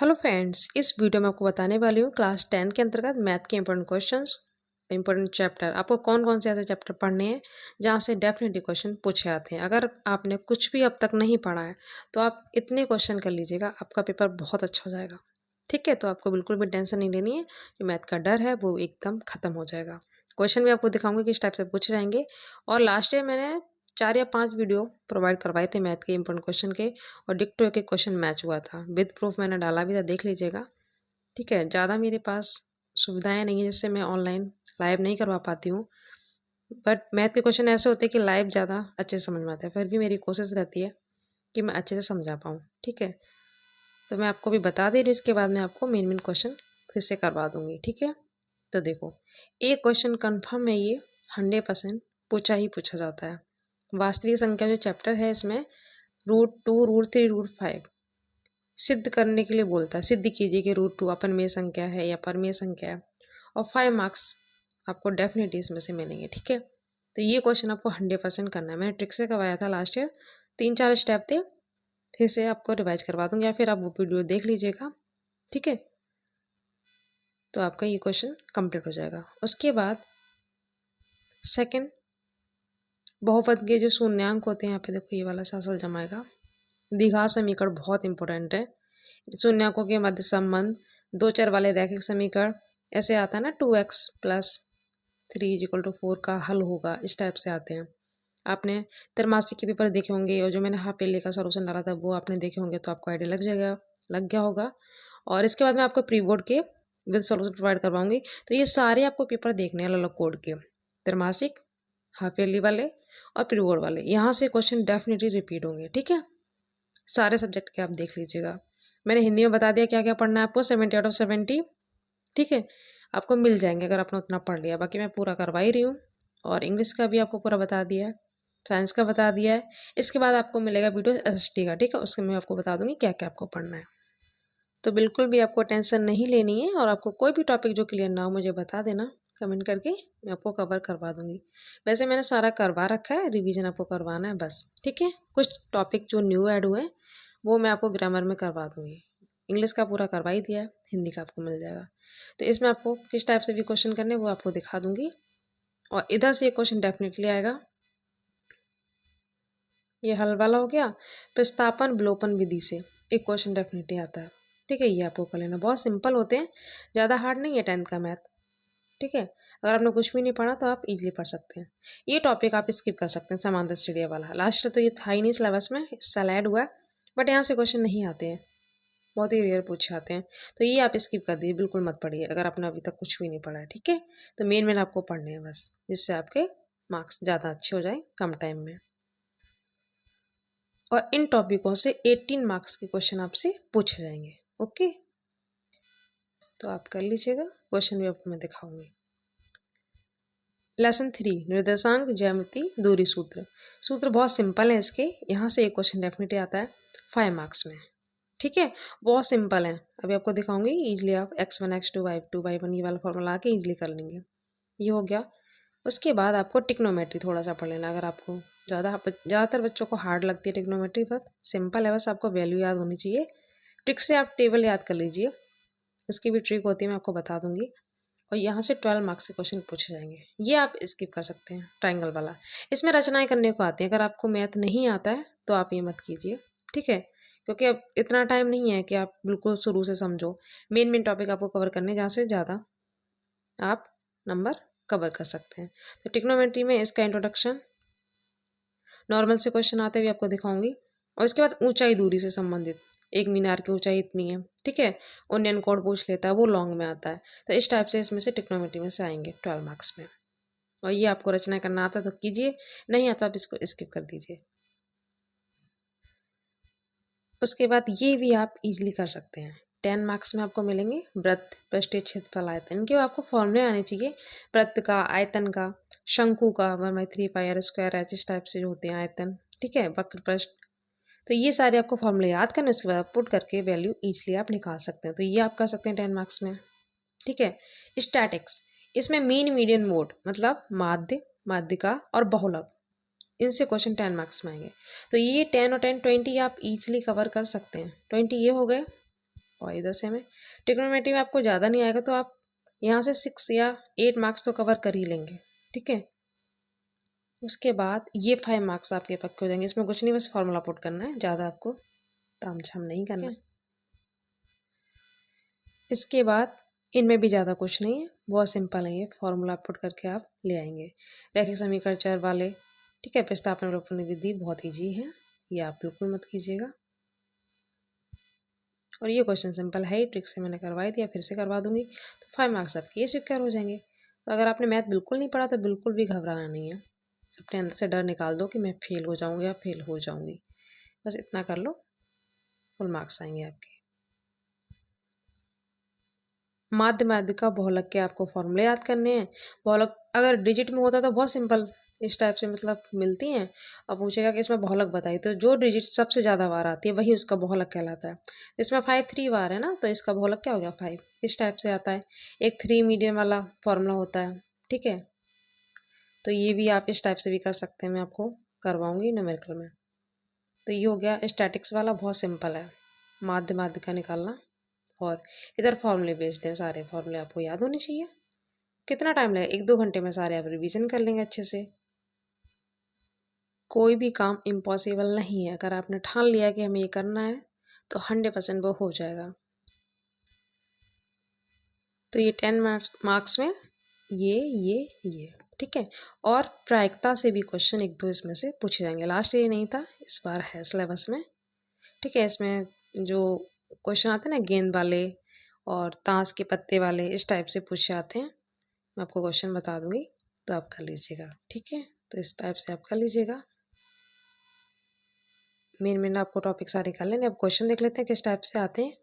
Hello friends, इस video में आपको बताने वाली हूँ क्लास 10 के अंतर्गत मैथ के इंपॉर्टेंट क्वेश्चंस, इंपॉर्टेंट चैप्टर। आपको कौन कौन से ऐसे चैप्टर पढ़ने हैं जहाँ से डेफिनेटली क्वेश्चन पूछे आते हैं। अगर आपने कुछ भी अब तक नहीं पढ़ा है तो आप इतने क्वेश्चन कर लीजिएगा, आपका पेपर बहुत अच्छा हो जाएगा। ठीक है, तो आपको बिल्कुल भी टेंशन नहीं लेनी है। जो मैथ का डर है वो एकदम खत्म हो जाएगा। क्वेश्चन भी आपको दिखाऊंगी किस टाइप से पूछे जाएंगे। और लास्ट ईयर मैंने 4 या 5 वीडियो प्रोवाइड करवाए थे मैथ के इंपॉर्टेंट क्वेश्चन के, और डिक्टो के क्वेश्चन मैच हुआ था। विद प्रूफ मैंने डाला भी था, देख लीजिएगा। ठीक है, ज़्यादा मेरे पास सुविधाएं नहीं है जिससे मैं ऑनलाइन लाइव नहीं करवा पाती हूँ, बट मैथ के क्वेश्चन ऐसे होते हैं कि लाइव ज़्यादा अच्छे से समझ में आते हैं। फिर भी मेरी कोशिश रहती है कि मैं अच्छे से समझा पाऊँ। ठीक है, तो मैं आपको भी बता दे रही हूँ, इसके बाद मैं आपको मेन मेन क्वेश्चन फिर से करवा दूँगी। ठीक है, तो देखो, एक क्वेश्चन कन्फर्म है, ये 100% पूछा ही पूछा जाता है। वास्तविक संख्या जो चैप्टर है इसमें √2, √3, √5 सिद्ध करने के लिए बोलता है। सिद्ध कीजिए कि √2 अपनमेय संख्या है या परमेय संख्या है, और 5 मार्क्स आपको डेफिनेटली इसमें से मिलेंगे। ठीक है, तो ये क्वेश्चन आपको 100% करना है। मैंने ट्रिक से करवाया था लास्ट ईयर, 3-4 स्टेप थे। फिर से आपको रिवाइज करवा दूंगी, या फिर आप वो वीडियो देख लीजिएगा। ठीक है, तो आपका ये क्वेश्चन कंप्लीट हो जाएगा। उसके बाद सेकंड, बहुपद के जो शून्यांक होते हैं, यहाँ पे देखो ये वाला शासल जमाएगा। द्विघात समीकरण बहुत इंपॉर्टेंट है। शून्यकों के मध्य संबंध, दो चर वाले रैखिक समीकरण, ऐसे आता है ना 2x + 3 = 4 का हल होगा, इस टाइप से आते हैं। आपने त्रैमासिक के पेपर देखे होंगे, और जो मैंने हाफ ईयरली का सॉल्यूशन डाला था वो आपने देखे होंगे, तो आपको आइडिया लग गया होगा। और इसके बाद मैं आपको प्री बोर्ड के विद सॉल्यूशन प्रोवाइड करवाऊंगी। तो ये सारे आपको पेपर देखने हैं अलग अलग कोड के, त्रैमासिक, हाफ ईयरली वाले और प्री बोर्ड वाले। यहाँ से क्वेश्चन डेफिनेटली रिपीट होंगे। ठीक है, सारे सब्जेक्ट के आप देख लीजिएगा। मैंने हिंदी में बता दिया क्या क्या पढ़ना है आपको, 70 आउट ऑफ 70। ठीक है, आपको मिल जाएंगे अगर आपने उतना पढ़ लिया। बाकी मैं पूरा करवा ही रही हूँ, और इंग्लिश का भी आपको पूरा बता दिया है, साइंस का बता दिया है। इसके बाद आपको मिलेगा वीडियो SST का। ठीक है, उसके मैं आपको बता दूंगी क्या क्या आपको पढ़ना है। तो बिल्कुल भी आपको टेंशन नहीं लेनी है, और आपको कोई भी टॉपिक जो क्लियर ना हो मुझे बता देना कमेंट करके, मैं आपको कवर करवा दूंगी। वैसे मैंने सारा करवा रखा है, रिवीजन आपको करवाना है बस। ठीक है, कुछ टॉपिक जो न्यू ऐड हुए हैं वो मैं आपको ग्रामर में करवा दूंगी। इंग्लिश का पूरा करवा ही दिया है, हिंदी का आपको मिल जाएगा। तो इसमें आपको किस टाइप से भी क्वेश्चन करने वो आपको दिखा दूंगी। और इधर से एक क्वेश्चन डेफिनेटली आएगा, ये हल वाला हो गया। प्रतिस्थापन विलोपन विधि से एक क्वेश्चन डेफिनेटली आता है। ठीक है, ये आपको कर लेना, बहुत सिंपल होते हैं, ज़्यादा हार्ड नहीं है 10th का मैथ। ठीक है, अगर आपने कुछ भी नहीं पढ़ा तो आप इजीली पढ़ सकते हैं। ये टॉपिक आप स्किप कर सकते हैं, समांतर श्रेणी वाला। लास्ट तो ये था ही नहीं सिलेबस में, इससे ऐड हुआ, बट यहाँ से क्वेश्चन नहीं आते हैं, बहुत ही रेयर पूछे आते हैं। तो ये आप स्किप कर दीजिए, बिल्कुल मत पढ़िए अगर आपने अभी तक कुछ भी नहीं पढ़ा है। ठीक है, तो मेन आपको पढ़ने हैं बस, जिससे आपके मार्क्स ज़्यादा अच्छे हो जाए कम टाइम में। और इन टॉपिकों से 18 मार्क्स के क्वेश्चन आपसे पूछे जाएंगे। ओके, तो आप कर लीजिएगा, क्वेश्चन भी आपको मैं दिखाऊंगी। लेसन 3, निर्देशांक ज्यामिति दूरी सूत्र। सूत्र बहुत सिंपल है इसके, यहाँ से एक क्वेश्चन डेफिनेटली आता है 5 मार्क्स में। ठीक है, बहुत सिंपल है, अभी आपको दिखाऊंगी। इजीली आप x1 x2 y2 y1 ये वाला फॉर्मूला आके इजीली कर लेंगे। ये हो गया। उसके बाद आपको टिक्नोमेट्री थोड़ा सा पढ़ लेना। अगर आपको ज़्यादातर बच्चों को हार्ड लगती है टिक्नोमेट्री, बहुत सिंपल है, बस आपको वैल्यू याद होनी चाहिए। ट्रिक से आप टेबल याद कर लीजिए, उसकी भी ट्रिक होती है, मैं आपको बता दूंगी। और यहाँ से 12 मार्क्स के क्वेश्चन पूछे जाएंगे। ये आप स्किप कर सकते हैं, ट्रायंगल वाला। इसमें रचनाएं करने को आती हैं, अगर आपको मैथ नहीं आता है तो आप ये मत कीजिए। ठीक है, क्योंकि अब इतना टाइम नहीं है कि आप बिल्कुल शुरू से समझो। मेन मेन टॉपिक आपको कवर करने, जहाँ से ज़्यादा आप नंबर कवर कर सकते हैं। तो टिक्नोमेट्री में इसका इंट्रोडक्शन, नॉर्मल से क्वेश्चन आते हुए आपको दिखाऊंगी। और इसके बाद ऊंचाई दूरी से संबंधित, एक मीनार की ऊंचाई इतनी है। ठीक है, ओनियन कोड पूछ लेता है, वो लॉन्ग में आता है। तो इस टाइप से इसमें से टिक्नोमेट्री में से आएंगे 12 मार्क्स में। और ये आपको रचना करना आता तो कीजिए, नहीं आता आप इसको स्किप कर दीजिए। उसके बाद ये भी आप इजीली कर सकते हैं। 10 मार्क्स में आपको मिलेंगे वृत्त, पृष्ठीय क्षेत्रफल, आयतन। इनके आपको फॉर्मूले आने चाहिए, वृत्त का, आयतन का, शंकु का 1/3πr² h, इस टाइप से जो होते हैं आयतन। ठीक है, वक्र पृष्ठ। तो ये सारे आपको फॉर्मूले याद करने, उसके बाद आप पुट करके वैल्यू इजीली आप निकाल सकते हैं। तो ये आप कर सकते हैं 10 मार्क्स में। ठीक है, स्टैटिक्स, इसमें मीन, मीडियन, मोड, मतलब माध्य, माध्यिका और बहुलक, इनसे क्वेश्चन 10 मार्क्स में आएंगे। तो ये 10 और 10 20 आप इजीली कवर कर सकते हैं। 20 ये हो गए, और इधर से हमें ट्रिग्नोमेट्री में आपको ज़्यादा नहीं आएगा तो आप यहाँ से 6 या 8 मार्क्स तो कवर कर ही लेंगे, ठीक है। उसके बाद ये 5 मार्क्स आपके पक्के हो जाएंगे। इसमें कुछ नहीं, बस फॉर्मूला पुट करना है, ज़्यादा आपको तामझाम नहीं करना है। इसके बाद इनमें भी ज़्यादा कुछ नहीं है, बहुत सिंपल है, ये फॉर्मूला पुट करके आप ले आएंगे। रैखिक समीकरण चर वाले, ठीक है, प्रतिस्थापन विलोपन विधि बहुत ईजी है, ये आप बिल्कुल मत कीजिएगा। और ये क्वेश्चन सिंपल है ही, ट्रिक से मैंने करवाई दिया, फिर से करवा दूंगी, तो 5 मार्क्स आपके ये सिक्योर हो जाएंगे। तो अगर आपने मैथ बिल्कुल नहीं पढ़ा तो बिल्कुल भी घबराना नहीं है, अपने अंदर से डर निकाल दो कि मैं फेल हो जाऊंगी या फेल हो जाऊंगी, बस इतना कर लो, फुल मार्क्स आएंगे आपके। माध्य माध्य का बहुलक के आपको फॉर्मूले याद करने हैं। बहुलक अगर डिजिट में होता तो बहुत सिंपल, इस टाइप से मतलब मिलती हैं और पूछेगा कि इसमें बहुलक बताइए, तो जो डिजिट सबसे ज़्यादा बार आती है वही उसका बहुलक कहलाता है। इसमें 5 3 बार है ना, तो इसका बहुलक क्या हो गया 5, इस टाइप से आता है। एक 3 मीडियन वाला फॉर्मूला होता है, ठीक है, तो ये भी आप इस टाइप से भी कर सकते हैं, मैं आपको करवाऊंगी न्यूमेरिकल में। तो ये हो गया स्टैटिक्स वाला, बहुत सिंपल है माध्य माध्य का निकालना। और इधर फॉर्मूले बेस्ड है, सारे फॉर्मूले आपको याद होने चाहिए। कितना टाइम लगेगा, 1-2 घंटे में सारे आप रिवीजन कर लेंगे अच्छे से। कोई भी काम इम्पॉसिबल नहीं है, अगर आपने ठान लिया कि हमें ये करना है तो 100% वो हो जाएगा। तो ये 10 मार्क्स में ये ठीक है। और प्रायिकता से भी क्वेश्चन 1-2 इसमें से पूछे जाएंगे। लास्ट ये नहीं था, इस बार है सिलेबस में, ठीक है। इसमें जो क्वेश्चन आते हैं ना गेंद वाले और ताश के पत्ते वाले, इस टाइप से पूछे आते हैं, मैं आपको क्वेश्चन बता दूंगी तो आप कर लीजिएगा, ठीक है। तो इस टाइप से आप कर लीजिएगा, मेन आपको टॉपिक सारे कर लेने। अब क्वेश्चन देख लेते हैं किस टाइप से आते हैं।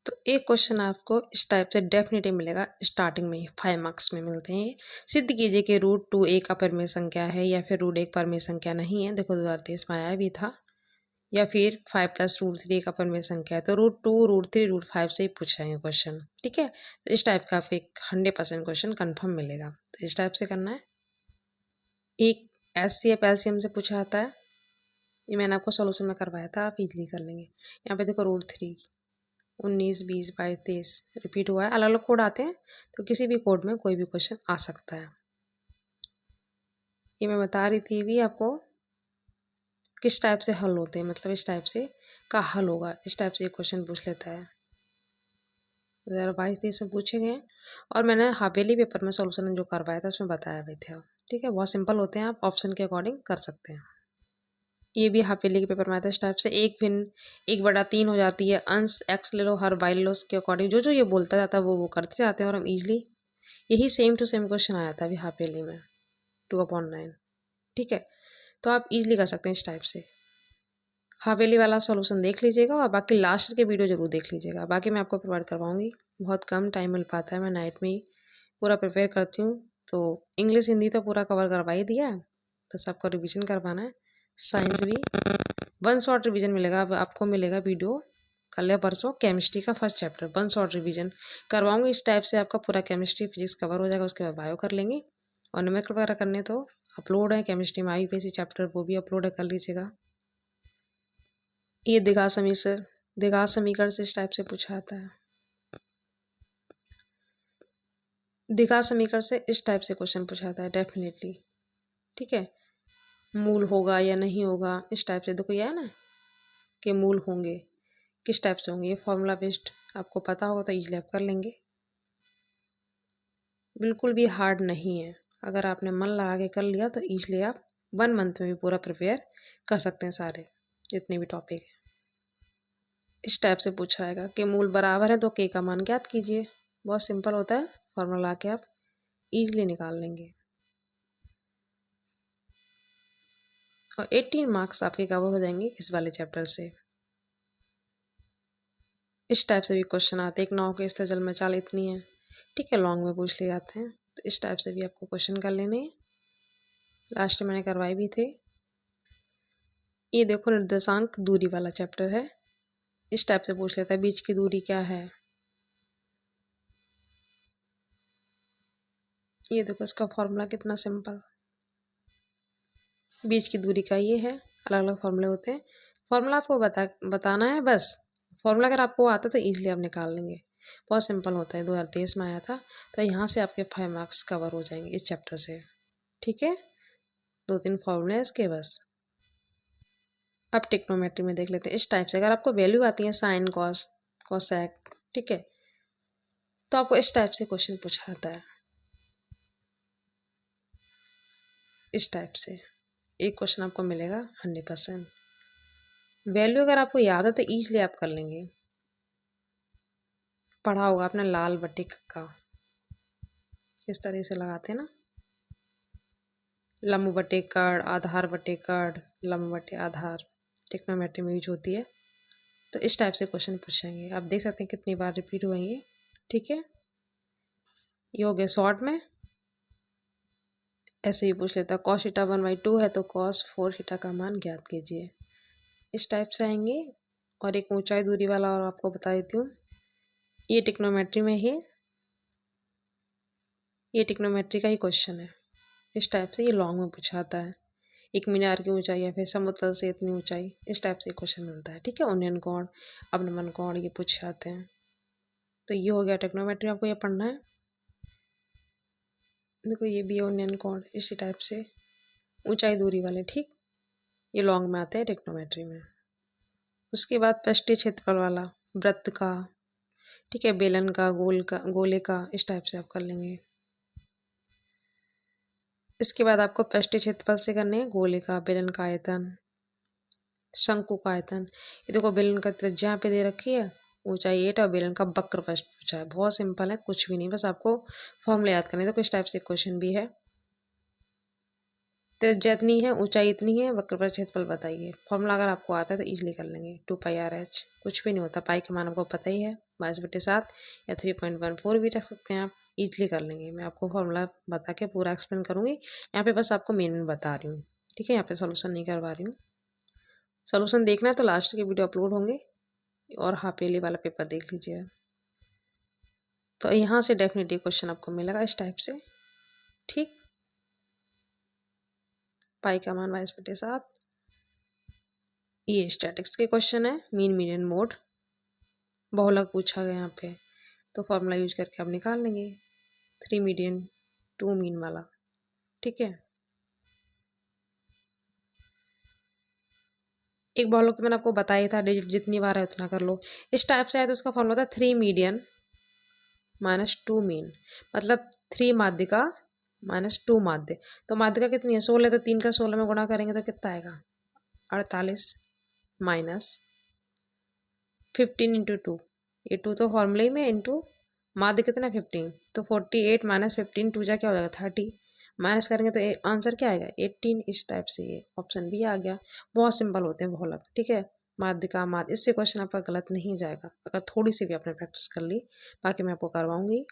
तो एक क्वेश्चन आपको इस टाइप से डेफिनेटली मिलेगा, स्टार्टिंग में ही 5 मार्क्स में मिलते हैं। सिद्ध कीजिए कि √2 एक अपरिमेय संख्या है या फिर √1 परिमेय संख्या नहीं है। देखो 2023 में आया भी था। या फिर 5 + √3 एक अपरिमेय संख्या है, तो √2 √3 √5 से ही पूछ जाएंगे क्वेश्चन, ठीक है। तो इस टाइप का आपको एक 100% क्वेश्चन कन्फर्म मिलेगा। तो इस टाइप से करना है। एक SCF LCM से पूछा आता है, ये मैंने आपको सोल्यूशन में करवाया था, आप इजली कर लेंगे। यहाँ पे देखो √3 19 20 22 23 रिपीट हुआ है, अलग अलग कोड आते हैं, तो किसी भी कोड में कोई भी क्वेश्चन आ सकता है। ये मैं बता रही थी भी आपको किस टाइप से हल होते हैं, मतलब इस टाइप से का हल होगा, इस टाइप से एक क्वेश्चन पूछ लेता है। 2022-23 में पूछे गए और मैंने हावेली पेपर में सोल्यूशन जो करवाया था उसमें बताया भी था, ठीक है। बहुत सिंपल होते हैं, आप ऑप्शन के अकॉर्डिंग कर सकते हैं। ये भी हावेली के पेपर में आता है इस टाइप से, 1/3 हो जाती है, अंश x ले लो, हर y ले लो, उसके अकॉर्डिंग जो जो ये बोलता जाता है वो करते जाते हैं और हम इजली, यही सेम टू सेम क्वेश्चन आया था अभी हावेली में 2/9, ठीक है। तो आप इजली कर सकते हैं इस टाइप से। हवेली वाला सॉल्यूशन देख लीजिएगा और बाकी लास्ट के वीडियो जरूर देख लीजिएगा, बाकी मैं आपको प्रोवाइड करवाऊंगी। बहुत कम टाइम मिल पाता है, मैं नाइट में ही पूरा प्रिपेयर करती हूँ। तो इंग्लिश हिंदी तो पूरा कवर करवा ही दिया, बस आपको रिवीजन करवाना है। साइंस भी 1 शॉर्ट रिवीजन मिलेगा, अब आपको मिलेगा वीडियो कल या परसों, केमिस्ट्री का फर्स्ट चैप्टर 1 शॉर्ट रिवीजन करवाऊंगी। इस टाइप से आपका पूरा केमिस्ट्री फिजिक्स कवर हो जाएगा, उसके बाद बायो कर लेंगे। और न्यूमेरिकल वगैरह करने तो अपलोड है, केमिस्ट्री में IUPAC चैप्टर वो भी अपलोड है, कर लीजिएगा। ये द्विघात समीकरण से इस टाइप से पूछा आता है। द्विघात समीकरण से इस टाइप से क्वेश्चन पूछा आता है डेफिनेटली, ठीक है। मूल होगा या नहीं होगा, इस टाइप से देखो, ये है ना कि मूल होंगे, किस टाइप से होंगे, ये फॉर्मूला बेस्ड आपको पता होगा तो इजीली आप कर लेंगे। बिल्कुल भी हार्ड नहीं है, अगर आपने मन लगा के कर लिया तो इजीली आप 1 मंथ में भी पूरा प्रिपेयर कर सकते हैं, सारे जितने भी टॉपिक है। इस टाइप से पूछा जाएगा कि मूल बराबर है तो k का मान ज्ञात कीजिए, बहुत सिंपल होता है, फॉर्मूला के आप इजीली निकाल लेंगे। और 18 मार्क्स आपके कवर हो जाएंगे इस वाले चैप्टर से। इस टाइप से भी क्वेश्चन आते हैं, एक नाव के स्थिर जल में चाल इतनी है, ठीक है, लॉन्ग में पूछ लिए जाते हैं, तो इस टाइप से भी आपको क्वेश्चन कर लेने हैं। लास्ट में मैंने करवाए भी थे। ये देखो निर्देशांक दूरी वाला चैप्टर है, इस टाइप से पूछ लेता है बीच की दूरी क्या है। ये देखो इसका फॉर्मूला कितना सिंपल, बीच की दूरी का ये है, अलग अलग फॉर्मूले होते हैं, फॉर्मूला आपको बताना है, बस फॉर्मूला अगर आपको आता तो ईजिली आप निकाल लेंगे, बहुत सिंपल होता है, 2023 में आया था। तो यहाँ से आपके 5 मार्क्स कवर हो जाएंगे इस चैप्टर से। ठीक है, 2-3 फॉर्मूले हैं इसके बस। अब टिक्नोमेट्री में देख लेते हैं। इस टाइप से अगर आपको वैल्यू आती है साइन कॉस कोसेक, ठीक है, तो आपको इस टाइप से क्वेश्चन पूछा जाता है। इस टाइप से एक क्वेश्चन आपको मिलेगा 100%। वैल्यू अगर आपको याद है तो ईजिली आप कर लेंगे। पढ़ा होगा आपने लाल बटे का, इस तरह से लगाते हैं ना, लंब बटे कड़, आधार बटे कड़, लंब बटे आधार, टिक्नोमेट्री में यूज होती है। तो इस टाइप से क्वेश्चन पूछेंगे। आप देख सकते हैं कितनी बार रिपीट हुए ये। ठीक है, ये हो गया शॉर्ट में। ऐसे ही पूछ लेता कॉस थीटा 1/2 है तो कॉस 4 थीटा का मान ज्ञात कीजिए। इस टाइप से आएंगे। और एक ऊंचाई दूरी वाला और आपको बता देती हूँ, ये टिक्नोमेट्री में ही, ये टिक्नोमेट्री का ही क्वेश्चन है। इस टाइप से ये लॉन्ग में पूछा आता है। एक मीनार की ऊंचाई या फिर समुद्र से इतनी ऊंचाई, इस टाइप से क्वेश्चन मिलता है। ठीक है, उन्नयन कोण, अवनमन कोण, ये पूछे आते हैं। तो ये हो गया टिक्नोमेट्री, आपको ये पढ़ना है। देखो ये भी उन्नयन कोण, इसी टाइप से ऊंचाई दूरी वाले। ठीक, ये लॉन्ग में आते हैं टिक्नोमेट्री में। उसके बाद पृष्ठीय क्षेत्रफल वाला, वृत्त का, ठीक है, बेलन का, गोल का, गोले का, इस टाइप से आप कर लेंगे। इसके बाद आपको पृष्ठीय क्षेत्रफल से करने हैं गोले का, बेलन का आयतन, शंकु का आयतन। ये देखो बेलन का त्रिज्या यहाँ पे दे रखी है, ऊंचाई 8 और बेलन का वक्र पृष्ठ पूछा है। बहुत सिंपल है, कुछ भी नहीं, बस आपको फॉर्मूला याद करने। देखो इस टाइप से क्वेश्चन भी है, त्रिज्या इतनी है, ऊंचाई इतनी है, वक्र पर क्षेत्रफल बताइए। फॉर्मूला अगर आपको आता है तो इजीली कर लेंगे। 2πr/h, कुछ भी नहीं होता, पाई का मान आपको पता ही है, 22/7 या 3.14 भी रख सकते हैं आप, इजीली कर लेंगे। मैं आपको फॉर्मूला बता के पूरा एक्सप्लेन करूंगी, यहाँ पे बस आपको मेन बता रही हूँ। ठीक है, यहाँ पे सोल्यूशन नहीं करवा रही हूँ। सोल्यूशन देखना है तो लास्ट के वीडियो अपलोड होंगे, और हाफ ईयरली वाला पेपर देख लीजिए। तो यहाँ से डेफिनेटली क्वेश्चन आपको मिलेगा इस टाइप से। ठीक, पाई का मान 22/7। ये स्टैटिक्स के क्वेश्चन है, मीन मीडियन मोड, बहुलक पूछा गया यहाँ पे, तो फॉर्मूला यूज करके आप निकाल लेंगे, 3 मीडियन 2 मीन वाला। ठीक है, एक बहुलक तो मैंने आपको बताया था, डिजिट जितनी बार है उतना कर लो। इस टाइप से आए तो उसका फॉर्मूला था 3 मीडियन -2 मीन, मतलब 3 माध्यिका -2 माध्य। तो माध्यिका कितनी है, 16, तो 3 का 16 में गुणा करेंगे तो कितना आएगा, 48 माइनस 15 इंटू 2, ये 2 तो फॉर्मूले में, इंटू माध्य कितना 15, तो 48 माइनस 15, 2 जा क्या हो जाएगा 30, माइनस करेंगे तो आंसर क्या आएगा 18। इस टाइप से ये ऑप्शन भी आ गया। बहुत सिंपल होते हैं बहुलक। ठीक है, माध्य का माध्य, इससे क्वेश्चन आपका गलत नहीं जाएगा अगर थोड़ी सी भी आपने प्रैक्टिस कर ली। बाकी मैं आपको करवाऊंगी।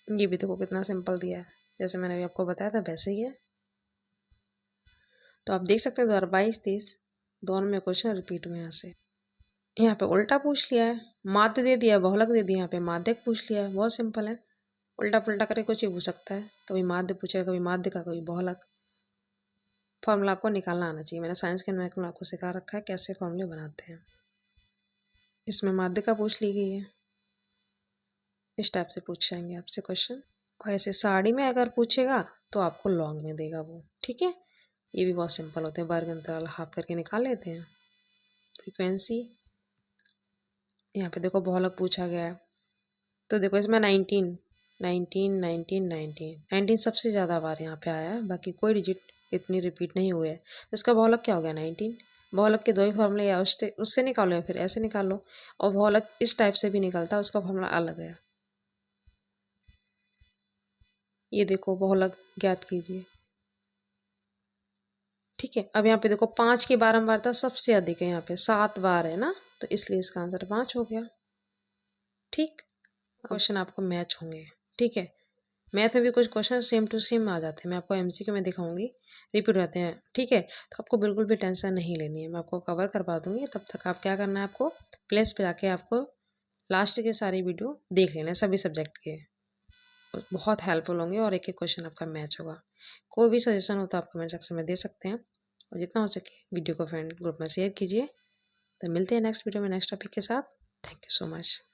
ये भी देखो कितना सिंपल दिया है, जैसे मैंने अभी आपको बताया था वैसे ही है। तो आप देख सकते हैं 2022-23 दोनों में क्वेश्चन रिपीट हुए यहाँ से। यहाँ पे उल्टा पूछ लिया है, माध्य दे दिया, बहुलक दे दिया, यहाँ पे माध्यक पूछ लिया है। बहुत सिंपल है, उल्टा पुल्टा करके कुछ भी पूछ सकता है, कभी माध्य पूछेगा, कभी माध्य का, कभी बहुलक। फॉर्मूला आपको निकालना आना चाहिए। मैंने साइंस के मैथ में आपको सिखा रखा है कैसे फॉर्मूले बनाते हैं। इसमें माध्य का पूछ ली गई है, इस टाइप से पूछ जाएंगे आपसे क्वेश्चन। और ऐसे साड़ी में अगर पूछेगा तो आपको लॉन्ग में देगा वो। ठीक है, ये भी बहुत सिंपल होते हैं, वर्ग अंतराल हाफ करके निकाल लेते हैं। फ्रीक्वेंसी, यहाँ पे देखो बहुलक पूछा गया है, तो देखो इसमें 19 19 19 19 19 सबसे ज़्यादा बार यहाँ पे आया है, बाकी कोई डिजिट इतनी रिपीट नहीं हुए है। तो इसका बहुलक क्या हो गया 19। बहुलक के 2 ही फॉर्मूले, या उससे निकालो या फिर ऐसे निकाल लो। और बहुलक इस टाइप से भी निकलता है, उसका फॉर्मूला अलग है। ये देखो बहुलक ज्ञात कीजिए। ठीक है, अब यहाँ पे देखो 5 की बारंबारता सबसे अधिक है, यहाँ पे 7 बार है ना, तो इसलिए इसका आंसर 5 हो गया। ठीक, क्वेश्चन आपको मैच होंगे। ठीक है, मैथ में भी कुछ क्वेश्चन सेम टू सेम आ जाते हैं, मैं आपको एमसीक्यू में दिखाऊंगी, रिपीट रहते हैं। ठीक है, तो आपको बिल्कुल भी टेंशन नहीं लेनी है, मैं आपको कवर करवा दूंगी। तब तक आप क्या करना है, आपको प्लेस पे जाके आपको लास्ट के सारी वीडियो देख लेना है, सभी सब्जेक्ट के, बहुत हेल्पफुल होंगे और एक एक क्वेश्चन आपका मैच होगा। कोई भी सजेशन हो तो आप कमेंट सेक्शन में दे सकते हैं। और जितना हो सके वीडियो को फ्रेंड ग्रुप में शेयर कीजिए। तो मिलते हैं नेक्स्ट वीडियो में नेक्स्ट टॉपिक के साथ। Thank you so much.